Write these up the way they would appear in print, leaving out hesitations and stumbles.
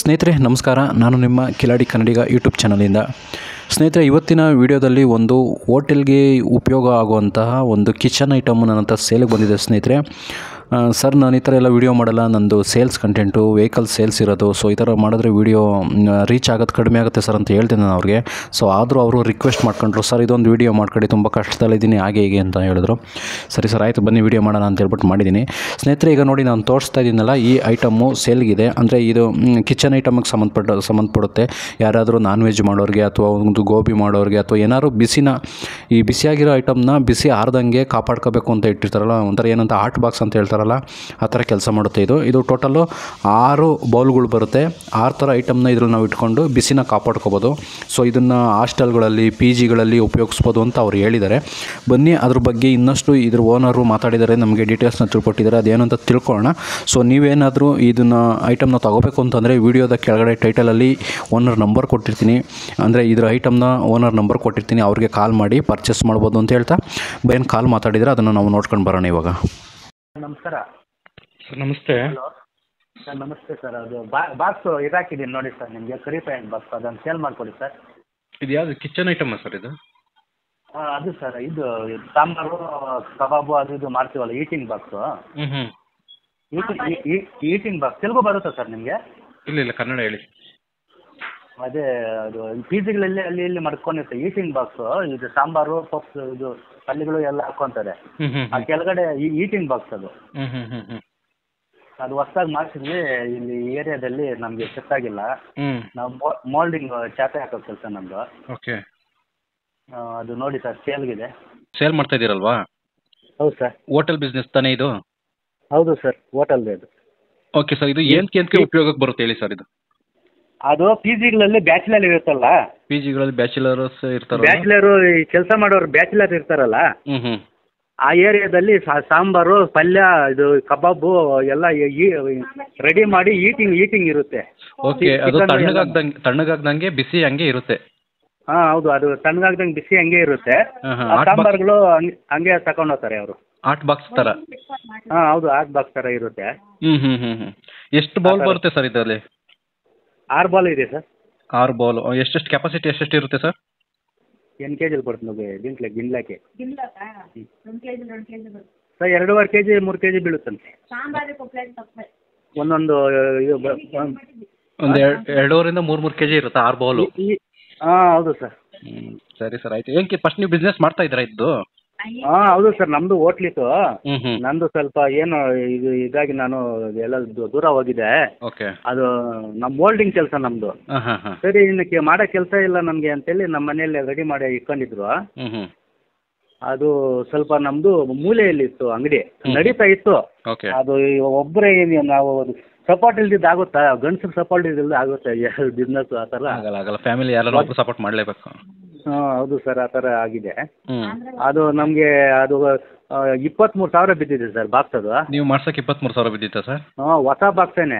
ಸ್ನೇಹಿತರೆ ನಮಸ್ಕಾರ, ನಾನು ನಿಮ್ಮ ಕಿಲಾಡಿ ಕನ್ನಡಿಗ ಯೂಟ್ಯೂಬ್ ಚಾನಲಿಂದ. ಸ್ನೇಹಿತರೆ, ಇವತ್ತಿನ ವಿಡಿಯೋದಲ್ಲಿ ಒಂದು ಹೋಟೆಲ್ಗೆ ಉಪಯೋಗ ಆಗುವಂತಹ ಒಂದು ಕಿಚನ್ ಐಟಮ್ ನನ್ನ ಹತ್ರ ಸೇಲ್ಗೆ ಬಂದಿದೆ. ಸ್ನೇಹಿತರೆ, ಸರ್ ನಾನು ಈ ಥರ ಎಲ್ಲ ವೀಡಿಯೋ ಮಾಡಲ್ಲ, ನಂದು ಸೇಲ್ಸ್ ಕಂಟೆಂಟು ವೆಹಿಕಲ್ ಸೇಲ್ಸ್ ಇರೋದು, ಸೊ ಈ ಥರ ಮಾಡಿದ್ರೆ ವೀಡಿಯೋ ರೀಚ್ ಆಗೋದು ಕಡಿಮೆ ಆಗುತ್ತೆ ಸರ್ ಅಂತ ಹೇಳ್ತೀನಿ ನಾನು ಅವ್ರಿಗೆ. ಸೊ ಆದರೂ ಅವರು ರಿಕ್ವೆಸ್ಟ್ ಮಾಡ್ಕೊಂಡ್ರು, ಸರ್ ಇದೊಂದು ವೀಡಿಯೋ ಮಾಡ್ಕೊಡಿ, ತುಂಬ ಕಷ್ಟದಲ್ಲಿದ್ದೀನಿ ಹಾಗೆ ಹೀಗೆ ಅಂತ ಹೇಳಿದ್ರು. ಸರಿ ಸರ್ ಆಯಿತು ಬನ್ನಿ ವೀಡಿಯೋ ಮಾಡೋಣ ಅಂತ ಹೇಳ್ಬಿಟ್ಟು ಮಾಡಿದ್ದೀನಿ. ಸ್ನೇಹಿತರೆ, ಈಗ ನೋಡಿ ನಾನು ತೋರಿಸ್ತಾ ಇದ್ದೀನಲ್ಲ, ಈ ಐಟಮ್ಮು ಸೇಲ್ಗಿದೆ. ಅಂದರೆ ಇದು ಕಿಚನ್ ಐಟಮ್ಗೆ ಸಂಬಂಧಪಡುತ್ತೆ. ಯಾರಾದರೂ ನಾನ್ ವೆಜ್ ಮಾಡೋರಿಗೆ ಅಥವಾ ಒಂದು ಗೋಬಿ ಮಾಡೋರಿಗೆ ಅಥವಾ ಏನಾದ್ರು ಈ ಬಿಸಿಯಾಗಿರೋ ಐಟಮ್ನ ಬಿಸಿ ಆರ್ದಂಗೆ ಕಾಪಾಡ್ಕೋಬೇಕು ಅಂತ ಇಟ್ಟಿರ್ತಾರಲ್ಲ, ಒಂಥರ ಏನಂತ ಹಾಟ್ ಬಾಕ್ಸ್ ಅಂತ ಹೇಳ್ತಾರಲ್ಲ, ಆ ಥರ ಕೆಲಸ ಮಾಡುತ್ತೆ ಇದು ಟೋಟಲ್ಲು 6 ಬೌಲ್ಗಳು ಬರುತ್ತೆ. 6 ಥರ ಐಟಮ್ನ ಇದ್ರಲ್ಲಿ ನಾವು ಇಟ್ಕೊಂಡು ಬಿಸಿನ ಕಾಪಾಡ್ಕೋಬೋದು. ಸೊ ಇದನ್ನು ಹಾಸ್ಟೆಲ್ಗಳಲ್ಲಿ ಪಿ ಜಿಗಳಲ್ಲಿ ಉಪಯೋಗಿಸ್ಬೋದು ಅಂತ ಅವ್ರು ಹೇಳಿದ್ದಾರೆ. ಬನ್ನಿ ಅದ್ರ ಬಗ್ಗೆ ಇನ್ನಷ್ಟು ಇದ್ರ ಓನರು ಮಾತಾಡಿದ್ದಾರೆ, ನಮಗೆ ಡೀಟೇಲ್ಸ್ನ ತಿಳ್ಕೊಟ್ಟಿದ್ದಾರೆ, ಅದೇನು ಅಂತ ತಿಳ್ಕೊಳ್ಳೋಣ. ಸೊ ನೀವೇನಾದರೂ ಇದನ್ನು ಐಟಮ್ನ ತೊಗೋಬೇಕು ಅಂತಂದರೆ ವಿಡಿಯೋದ ಕೆಳಗಡೆ ಟೈಟಲಲ್ಲಿ ಓನರ್ ನಂಬರ್ ಕೊಟ್ಟಿರ್ತೀನಿ, ಅಂದರೆ ಇದರ ಐಟಮ್ನ ಓನರ್ ನಂಬರ್ ಕೊಟ್ಟಿರ್ತೀನಿ, ಅವ್ರಿಗೆ ಕಾಲ್ ಮಾಡಿ ಪರ್ಚೇಸ್ ಮಾಡ್ಬೋದು ಅಂತ ಹೇಳ್ತಾ ಏನು ಕಾಲ್ ಮಾತಾಡಿದರೆ ಅದನ್ನು ನಾವು ನೋಡ್ಕೊಂಡು ಬರೋಣ ಇವಾಗ. ನಮಸ್ಕಾರ ಸರ್ ನಮಸ್ತೆ. ಹಲೋ ಸರ್, ನಮಸ್ತೆ ಸರ್. ಅದು ಬಾಕ್ಸು ಇದಾಕಿದ್ದೀನಿ ನೋಡಿ ಸರ್, ನಿಮಗೆ ಕರಿ ಪ್ಯಾಂಟ್ ಬಾಕ್ಸ್, ಅದನ್ನು ಸೇಲ್ ಮಾಡಿಕೊಡಿ ಸರ್. ಇದು ಯಾವುದು ಕಿಚನ್ ಐಟಮ್ಮಾ ಸರ್ ಇದು? ಅದು ಸರ್, ಇದು ಸಾಂಬಾರು ಕಬಾಬು ಅದು ಇದು ಮಾಡ್ತೀವಲ್ಲ, eating box. Eating box Telugu ಬರುತ್ತಾ ಸರ್ ನಿಮಗೆ? ಇಲ್ಲ ಕನ್ನಡ ಹೇಳಿ. ಅದೇ ಅದು ಪಿ ಜಿಗಳಲ್ಲಿ ಅಲ್ಲಿ ಇಲ್ಲಿ ಮಡ್ಕೊಂಡಿರ್ತಾರೆ ಈಟಿಂಗ್ ಬಾಕ್ಸು. ಇದು ಸಾಂಬಾರು ಪಪ್ಸ್ ಇದು ಪಲ್ಯಗಳು ಎಲ್ಲ ಹಾಕ್ಕೊಂತಾರೆ. ಆ ಕೆಳಗಡೆ ಈಟಿಂಗ್ ಬಾಕ್ಸ್ ಅದು ಹೊಸದಾಗಿ ಮಾಡಿಸಿದ್ವಿ ಇಲ್ಲಿ ಏರಿಯಾದಲ್ಲಿ, ನಮಗೆ ಸೆಟ್ ಆಗಿಲ್ಲ. ನಾವು ಮೋಲ್ಡಿಂಗ್ ಚಾಪೆ ಹಾಕೋ ಕೆಲಸ ನಮ್ಮದು. ಓಕೆ, ಅದು ನೋಡಿ ಸರ್ ಸೇಲ್ಗಿದೆ. ಸೇಲ್ ಮಾಡ್ತಾ ಇದ್ದೀರಲ್ವಾ? ಹೌದು ಸರ್. ಹೋಟೆಲ್ ಬಿಸ್ನೆಸ್ ತಾನೇ ಇದು? ಹೌದು ಸರ್, ಹೋಟೆಲ್ದು ಇದು. ಓಕೆ ಸರ್, ಇದು ಏನಕ್ಕೆ ಉಪಯೋಗಕ್ಕೆ ಬರುತ್ತೆ ಹೇಳಿ ಸರ್? ಇದು ಅದು ಪಿ ಜಿಗಳಲ್ಲಿ ಬ್ಯಾಚುಲರ್ ಇರುತ್ತಲ್ಲ, ಪಿ ಜಿಗಳಲ್ಲಿ ಬ್ಯಾಚುಲರ್ಸ್ ಇರ್ತಾರೆ, ಬ್ಯಾಚುಲರು ಈ ಕೆಲಸ ಮಾಡೋರು ಬ್ಯಾಚುಲರ್ ಇರ್ತಾರಲ್ಲ, ಆ ಏರಿಯಾದಲ್ಲಿ ಸಾಂಬಾರು ಪಲ್ಯ ಇದು ಕಬಾಬು ಎಲ್ಲ ರೆಡಿ ಮಾಡಿ ಈಟಿಂಗ್ ಇರುತ್ತೆ. ಓಕೆ, ಅದು ತಣ್ಣಗಾಗ್ದಂಗೆ ಬಿಸಿ ಹಂಗೆ ಇರುತ್ತೆ. ಹಾಂ ಹೌದು, ಅದು ತಣ್ಣಗಾಗ್ದಂಗೆ ಬಿಸಿ ಹಂಗೆ ಇರುತ್ತೆ. ಸಾಂಬಾರುಗಳು ಹಂಗೆ ತಗೊಂಡು ಹೋಗ್ತಾರೆ ಅವರು. ಹಾಟ್ ಬಾಕ್ಸ್ ಥರ? ಹಾಂ ಹೌದು, ಹಾಟ್ ಬಾಕ್ಸ್ ಥರ ಇರುತ್ತೆ. ಎಷ್ಟು ಬೌಲ್ ಬರುತ್ತೆ ಸರ್ ಇದರಲ್ಲಿ? 6 ಬೌಲ್ ಇದೆ ಸರ್. 6 ಬೌಲ್. ಎಷ್ಟೆಷ್ಟು ಕೆಪಾಸಿಟಿ ಎಷ್ಟೆಷ್ಟು ಇರುತ್ತೆ ಸರ್? 8 kg ಬರುತ್ತೆ ನೋಡಿ, ಗಿಂಡ್ಲಕ್ಕೆ ಸರ್. 2.5 kg 3 kg ಬೀಳುತ್ತಂತೆ ಒಂದೊಂದು. ಒಂದು 2.5ರಿಂದ 3 kg ಇರುತ್ತೆ 6 ಬೌಲು? ಹಾಂ ಹೌದು ಸರ್. ಸರಿ ಸರ್ ಆಯ್ತು. ಏನಕ್ಕೆ ಫಸ್ಟ್ ನೀವು ಬಿಸ್ನೆಸ್ ಮಾಡ್ತಾ ಇದ್ದೀರಾ ಇದ್ದು? ಹಾಂ ಹೌದು ಸರ್, ನಮ್ಮದು ಹೋಟ್ಲಿತ್ತು. ನಂದು ಸ್ವಲ್ಪ ಏನು ಇದಾಗಿ ನಾನು ಎಲ್ಲ ದೂರ ಹೋಗಿದೆ. ಓಕೆ, ಅದು ನಮ್ಮ ಮೋಲ್ಡಿಂಗ್ ಕೆಲಸ ನಮ್ಮದು. ಸರಿ, ಇನ್ನಕ್ಕೆ ಮಾಡೋ ಕೆಲಸ ಇಲ್ಲ ನಮಗೆ ಅಂತೇಳಿ ನಮ್ಮ ಮನೆಯಲ್ಲಿ ರೆಡಿ ಮಾಡಿ ಇಟ್ಕೊಂಡಿದ್ರು. ಅದು ಸ್ವಲ್ಪ ನಮ್ಮದು ಮೂಲೆಯಲ್ಲಿತ್ತು ಅಂಗಡಿ, ನಡೀತಾ ಇತ್ತು. ಅದು ಒಬ್ಬರೇ ನಾವು ಸಪೋರ್ಟ್ ಇಲ್ದಿದ್ದು ಆಗುತ್ತಾ? ಗಂಡಸ್ರಿಗೆ ಸಪೋರ್ಟ್ ಇಲ್ದಿದ್ದು ಆಗುತ್ತೆ ಬಿಸ್ನೆಸ್? ಆ ಥರ ಆಗಲ್ಲ, ಫ್ಯಾಮಿಲಿ ಯಾರು ಸಪೋರ್ಟ್ ಮಾಡಲೇಬೇಕು. ಹಾಂ ಹೌದು ಸರ್, ಆ ಥರ ಆಗಿದೆ. ಅದು ನಮಗೆ ಅದು 23,000 ಬಿದ್ದಿದೆ ಸರ್ ಬಾಕ್ಸ್. ಅದು ನೀವು ಮಾಡ್ಸಕ್ಕೆ 23,000 ಬಿದ್ದಿತ್ತಾ ಸರ್? ಹಾಂ, ಹೊಸ ಬಾಕ್ಸೇನೆ.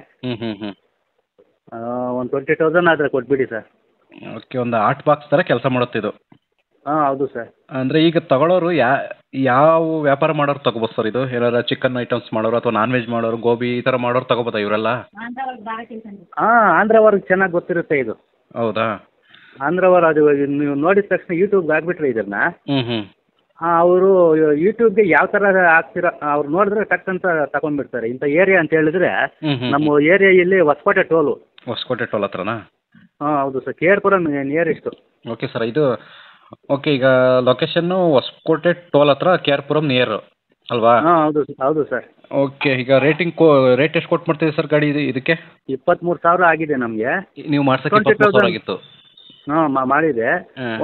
ಒಂದು 20,000 ಆದರೆ ಕೊಟ್ಬಿಡಿ ಸರ್. ಓಕೆ, ಒಂದು ಹಾಟ್ ಬಾಕ್ಸ್ ಥರ ಕೆಲಸ ಮಾಡುತ್ತೆ ಇದು? ಹಾಂ ಹೌದು ಸರ್. ಅಂದರೆ ಈಗ ತಗೊಳ್ಳೋರು ಯಾವ ವ್ಯಾಪಾರ ಮಾಡೋರು ತಗೋಬೋದು ಸರ್ ಇದು? ಏನಾರ ಚಿಕನ್ ಐಟಮ್ಸ್ ಮಾಡೋರು ಅಥವಾ ನಾನ್ ವೆಜ್ ಮಾಡೋರು, ಗೋಬಿ ಈ ಥರ ಮಾಡೋರು ತಗೋಬೋದಾ ಇವರೆಲ್ಲ? ಹಾಂ, ಆಂಧ್ರವರ್ಗೆ ಚೆನ್ನಾಗಿ ಗೊತ್ತಿರುತ್ತೆ ಇದು. ಹೌದಾ? ಆಂಧ್ರವರ್ ಅದು ನೀವು ನೋಡಿದ ತಕ್ಷಣ ಯೂಟ್ಯೂಬ್ಗೆ ಹಾಕ್ಬಿಟ್ರೆ ಇದನ್ನ, ಅವರು ಯೂಟ್ಯೂಬ್ಗೆ ಯಾವ ಥರ ಹಾಕ್ತೀರ ಅವ್ರು ನೋಡಿದ್ರೆ ಟಕ್ ಅಂತ ತಗೊಂಡ್ಬಿಡ್ತಾರೆ. ಇಂಥ ಏರಿಯಾ ಅಂತ ಹೇಳಿದ್ರೆ ನಮ್ಮ ಏರಿಯಾದಲ್ಲಿ ಹೊಸಕೋಟೆ ಟೋಲು ಹತ್ರನಾ? ಹಾಂ ಹೌದು sir, KR Puram nearest. Okay sir, ಇದು ಓಕೆ, ಈಗ ಲೊಕೇಶನ್ನು ಹೊಸಕೋಟೆ ಟೋಲ್ ಹತ್ರ KR ಪುರಂ ನಿಯರ್ ಅಲ್ವಾ? ಹಾಂ ಹೌದು ಹೌದು ಸರ್. ಓಕೆ, ಈಗ ರೇಟ್ ಎಷ್ಟು ಕೊಟ್ಟು ಮಾಡ್ತೀವಿ ಸರ್ ಗಾಡಿ ಇದಕ್ಕೆ? 23,000 ಆಗಿದೆ ನಮಗೆ. ನೀವು ಮಾಡ್ಸಕ್ಕೆ 20,000 ಆಗಿತ್ತು? ಹಾಂ ಮಾಡಿದೆ.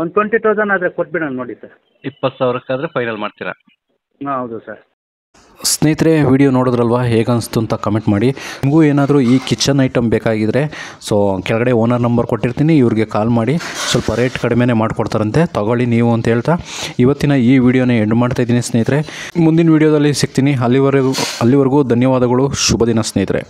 ಒಂದು 20,000 ಆದರೆ ಕೊಟ್ಬಿಡೋಣ ನೋಡಿ ಸರ್. 20,000ಕ್ಕಾದರೆ ಫೈನಲ್ ಮಾಡ್ತೀರಾ? ಹಾಂ ಹೌದು ಸರ್. ಸ್ನೇಹಿತರೆ, ವಿಡಿಯೋ ನೋಡಿದ್ರಲ್ವ, ಹೇಗೆ ಅನಿಸ್ತು ಅಂತ ಕಮೆಂಟ್ ಮಾಡಿ. ನಿಮಗೂ ಏನಾದರೂ ಈ ಕಿಚನ್ ಐಟಮ್ ಬೇಕಾಗಿದ್ದರೆ ಸೊ ಕೆಳಗಡೆ ಓನರ್ ನಂಬರ್ ಕೊಟ್ಟಿರ್ತೀನಿ, ಇವ್ರಿಗೆ ಕಾಲ್ ಮಾಡಿ ಸ್ವಲ್ಪ ರೇಟ್ ಕಡಿಮೆನೇ ಮಾಡಿಕೊಡ್ತಾರಂತೆ, ತಗೊಳ್ಳಿ ನೀವು ಅಂತ ಹೇಳ್ತಾ ಇವತ್ತಿನ ಈ ವಿಡಿಯೋನ ಎಂಡ್ ಮಾಡ್ತಾಯಿದ್ದೀನಿ ಸ್ನೇಹಿತರೆ. ಮುಂದಿನ ವಿಡಿಯೋದಲ್ಲಿ ಸಿಗ್ತೀನಿ. ಅಲ್ಲಿವರೆಗೂ ಧನ್ಯವಾದಗಳು. ಶುಭ ದಿನ ಸ್ನೇಹಿತರೆ.